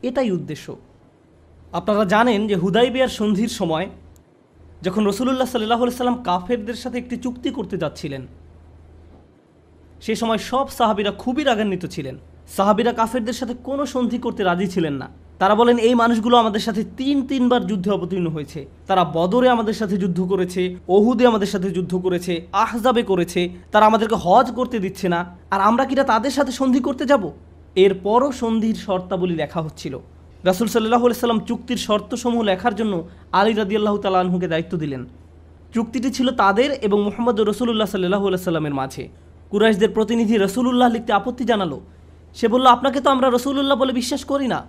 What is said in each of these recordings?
এটাই উদ্দেশ্য। আপনারা জানেন যে হুদাইবিয়ার সন্ধির সময় যখন রাসূলুল্লাহ সাল্লাল্লাহু আলাইহি সাল্লাম কাফেরদের সাথে একটি চুক্তি করতে যাচ্ছিলেন, সে সময় সব সাহাবীরা খুবই রাগান্বিত ছিলেন। সাহাবীরা কাফেরদের সাথে কোনো সন্ধি করতে রাজি ছিলেন না। তারা বলেন, এই মানুষগুলো আমাদের সাথে তিনবার যুদ্ধে অবতীর্ণ হয়েছে। তারা বদরে আমাদের সাথে যুদ্ধ করেছে, ওহুদে আমাদের সাথে যুদ্ধ করেছে, আহজাবে করেছে। তারা আমাদেরকে হজ করতে দিচ্ছে না, আর আমরা কিনা তাদের সাথে সন্ধি করতে যাব? এরপরও সন্ধির শর্তাবলী লেখা হচ্ছিল। রাসূল সাল্লাল্লাহু আলাইহি সাল্লাম চুক্তির শর্তসমূহ লেখার জন্য আলী রাদিয়াল্লাহু তাআলা আনহুকে দায়িত্ব দিলেন। চুক্তিটি ছিল তাদের এবং মুহাম্মদ রাসূলুল্লাহ সাল্লাল্লাহু আলাইহি সাল্লামের মাঝে। কুরাইশদের প্রতিনিধি রাসূলুল্লাহ লিখতে আপত্তি জানালো। সে বলল, আপনাকে তো আমরা রাসূলুল্লাহ বলে বিশ্বাস করি না,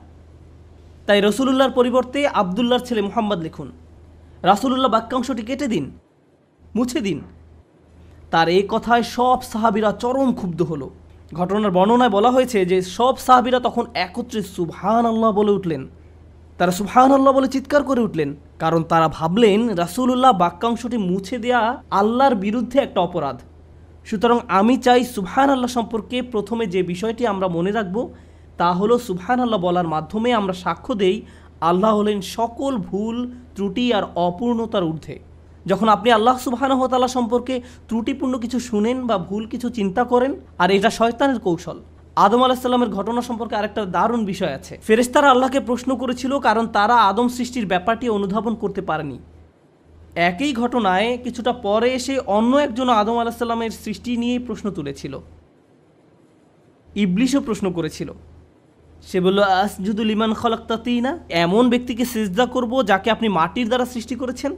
তাই রাসূলুল্লাহর পরিবর্তে আবদুল্লাহর ছেলে মুহাম্মদ লিখুন। রাসূলুল্লাহ বাক্যাংশটি কেটে দিন, মুছে দিন। তার এই কথায় সব সাহাবীরা চরম ক্ষুব্ধ হলো। ঘটনার বর্ণনায় বলা হয়েছে যে সব সাহাবীরা তখন একত্রে সুবহানাল্লাহ বলে উঠলেন। তারা সুবহানাল্লাহ বলে চিৎকার করে উঠলেন, কারণ তারা ভাবলেন রাসূলুল্লাহ বাক্যাংশটি মুছে দেয়া আল্লাহর বিরুদ্ধে একটা অপরাধ। সুতরাং আমি চাই সুবহানাল্লাহ সম্পর্কে প্রথমে যে বিষয়টি আমরা মনে রাখব তা হলো সুবহানাল্লাহ বলার মাধ্যমে আমরা সাক্ষ্য দেই আল্লাহ হলেন সকল ভুল, ত্রুটি আর অপূর্ণতার ঊর্ধ্বে। যখন আপনি আল্লাহ সুবহানাহু ওয়া তাআলা সম্পর্কে ত্রুটিপূর্ণ কিছু শুনেন বা ভুল কিছু চিন্তা করেন, আর এটা শয়তানের কৌশল। আদম আলাইহিস সালামের ঘটনা সম্পর্কে আরেকটা দারুণ বিষয় আছে। ফেরেশতারা আল্লাহকে প্রশ্ন করেছিল কারণ তারা আদম সৃষ্টির ব্যাপারটি অনুধাবন করতে পারেনি। একই ঘটনায় কিছুটা পরে এসে অন্য একজন আদম আলাইহিস সালামের সৃষ্টি নিয়ে প্রশ্ন তুলেছিল। ইবলিশও প্রশ্ন করেছিল। সে বলল, আসজুদু লিমান খলাকতা তিনা, এমন ব্যক্তিকে সিজদা করব যাকে আপনি মাটির দ্বারা সৃষ্টি করেছেন?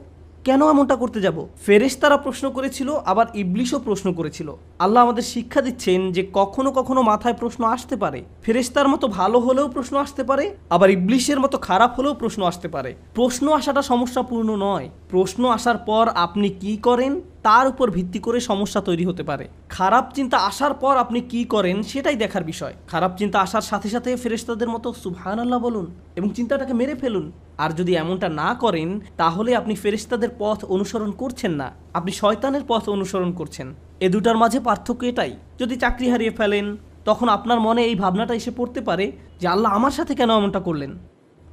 কেন এমনটা করতে যাব? ফেরেশতারা প্রশ্ন করেছিল, আবার ইবলিশও প্রশ্ন করেছিল। আল্লাহ আমাদের শিক্ষা দিচ্ছেন যে কখনো কখনো মাথায় প্রশ্ন আসতে পারে। ফেরেশতার মতো ভালো হলেও প্রশ্ন আসতে পারে, আবার ইবলিশের মতো খারাপ হলেও প্রশ্ন আসতে পারে। প্রশ্ন আসাটা সমস্যাপূর্ণ নয়। প্রশ্ন আসার পর আপনি কি করেন তার উপর ভিত্তি করে সমস্যা তৈরি হতে পারে। খারাপ চিন্তা আসার পর আপনি কি করেন সেটাই দেখার বিষয়। খারাপ চিন্তা আসার সাথে সাথে ফেরেশতাদের মতো সুবহানাল্লাহ বলুন এবং চিন্তাটাকে মেরে ফেলুন। আর যদি এমনটা না করেন তাহলে আপনি ফেরেশতাদের পথ অনুসরণ করছেন না, আপনি শয়তানের পথ অনুসরণ করছেন। এ দুটার মাঝে পার্থক্য এটাই। যদি চাকরি হারিয়ে ফেলেন তখন আপনার মনে এই ভাবনাটা এসে পড়তে পারে যে আল্লাহ আমার সাথে কেন এমনটা করলেন?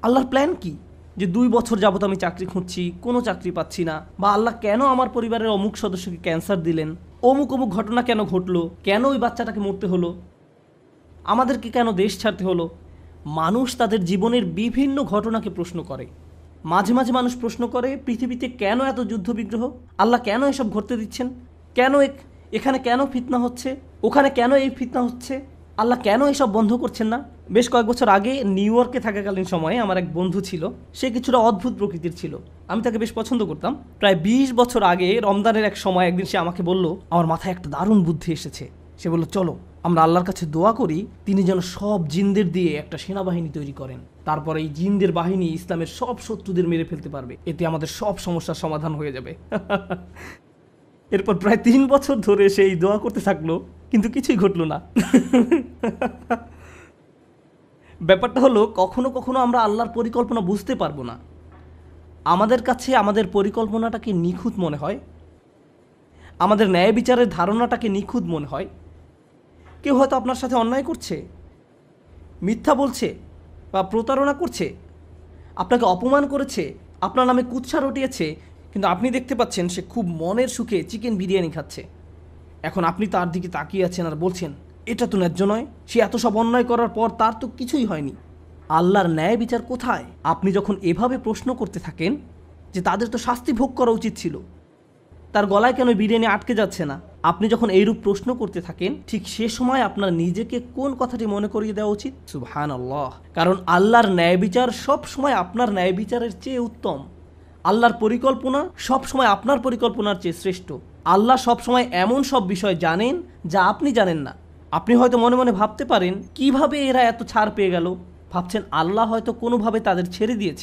আল্লাহর প্ল্যান কি? যে 2 বছর যাবত আমি চাকরি খুঁজছি, কোনো চাকরি পাচ্ছি না, বা আল্লাহ কেন আমার পরিবারের অমুক সদস্যকে ক্যান্সার দিলেন, অমুক অমুক ঘটনা কেন ঘটলো, কেন ওই বাচ্চাটাকে মরতে হলো, আমাদেরকে কেন দেশ ছাড়তে হলো? মানুষ তাদের জীবনের বিভিন্ন ঘটনাকে প্রশ্ন করে। মাঝে মাঝে মানুষ প্রশ্ন করে, পৃথিবীতে কেন এত যুদ্ধ বিগ্রহ? আল্লাহ কেন এসব ঘটতে দিচ্ছেন? কেন এখানে কেন ফিতনা হচ্ছে, ওখানে কেন এই ফিতনা হচ্ছে? আল্লাহ কেন এসব বন্ধ করছেন না? বেশ কয়েক বছর আগে নিউ ইয়র্কে থাকাকালীন সময়ে আমার এক বন্ধু ছিল। সে কিছুটা অদ্ভুত প্রকৃতির ছিল। আমি তাকে বেশ পছন্দ করতাম। প্রায় 20 বছর আগে রমজানের এক সময় একদিন সে আমাকে বলল, আমার মাথায় একটা দারুণ বুদ্ধি এসেছে। সে বলল, চলো আমরা আল্লাহর কাছে দোয়া করি তিনি যেন সব জিনদের দিয়ে একটা সেনাবাহিনী তৈরি করেন। তারপরে এই জিনদের বাহিনী ইসলামের সব শত্রুদের মেরে ফেলতে পারবে। এতে আমাদের সব সমস্যার সমাধান হয়ে যাবে। এরপর প্রায় 3 বছর ধরে সে এই দোয়া করতে থাকলো, কিন্তু কিছুই ঘটলো না। ব্যাপারটা হলো, কখনো কখনো আমরা আল্লাহর পরিকল্পনা বুঝতে পারবো না। আমাদের কাছে আমাদের পরিকল্পনাটাকে নিখুঁত মনে হয়, আমাদের ন্যায় বিচারের ধারণাটাকে নিখুঁত মনে হয়। কেউ হয়তো আপনার সাথে অন্যায় করছে, মিথ্যা বলছে বা প্রতারণা করছে, আপনাকে অপমান করেছে, আপনার নামে কুৎসা রটিয়েছে, কিন্তু আপনি দেখতে পাচ্ছেন সে খুব মনের সুখে চিকেন বিরিয়ানি খাচ্ছে। এখন আপনি তার দিকে তাকিয়ে আছেন আর বলছেন, এটা তো ন্যায্য নয়, সে এত সব অন্যায় করার পর তার তো কিছুই হয়নি। আল্লাহর ন্যায় বিচার কোথায়? আপনি যখন এভাবে প্রশ্ন করতে থাকেন যে তাদের তো শাস্তি ভোগ করা উচিত ছিল, তার গলায় কেন বিরিয়ানি আটকে যাচ্ছে না, আপনি যখন এইরূপ প্রশ্ন করতে থাকেন, ঠিক সে সময় আপনার নিজেকে কোন কথাটি মনে করিয়ে দেওয়া উচিত? সুবহানাল্লাহ। কারণ আল্লাহর ন্যায় বিচার সব সময় আপনার ন্যায় বিচারের চেয়ে উত্তম। আল্লাহর পরিকল্পনা সব সময় আপনার পরিকল্পনার চেয়ে শ্রেষ্ঠ। আল্লাহ সব সময় এমন সব বিষয় জানেন যা আপনি জানেন না। আপনি হয়তো মনে মনে ভাবতে পারেন, কিভাবে এরা এত ছাড় পেয়ে গেল? ভাবছেন আল্লাহ হয়তো কোনোভাবে তাদের ছেড়ে দিয়েছে।